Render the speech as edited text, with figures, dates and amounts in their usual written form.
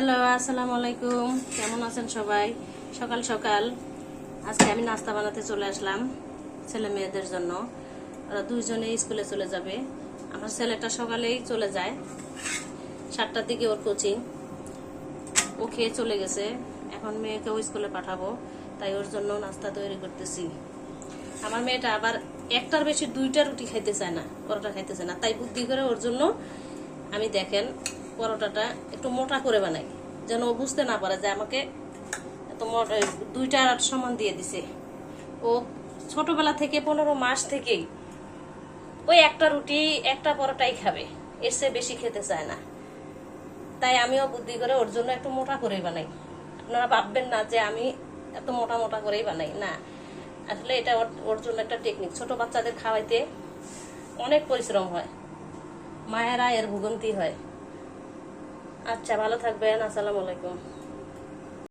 Hello, আসসালামু আলাইকুম। কেমন আছেন সবাই? সকাল সকাল আজকে আমি নাস্তা বানাতে চলে আসলাম ছেলে মেয়েদের জন্য। ওরা দুইজনেই স্কুলে চলে যাবে। আমার ছেলেটা সকালেই চলে যায়, 7টার দিকে ওর কোচিং। ও খেয়ে চলে গেছে। এখন মেয়েকেও স্কুলে পাঠাবো, তাই ওর জন্য নাস্তা তৈরি করতেছি। আমার মেয়েটা আবার একটার বেশি 2টা রুটি খাইতে চায় না, পরোটা খাইতে চায় না। তাই বুদ্ধি করে ওর জন্য আমি দেখেন পরোটাটা একটু মোটা করে বানাই, যেন ও বুঝতে না পারে যে আমাকে এত মোটা 2টা সমান দিয়ে দিছে। ও ছোটবেলা থেকে 15 মাস থেকেই ওই একটা রুটি একটা পরোটাই খাবে, এর চেয়ে বেশি খেতে চায় না। তাই আমিও বুদ্ধি করে ওর জন্য একটু মোটা করেই বানাই। আপনারা ভাববেন না যে আমি এত মোটা মোটা করেই বানাই, না, আসলে এটা ওর জন্য একটা টেকনিক। ছোট বাচ্চাদের খাওয়াইতে অনেক পরিশ্রম হয়, মায়েরা এর ভোগান্তি হয়। আচ্ছা, ভালো থাকবেন। আসসালামু আলাইকুম।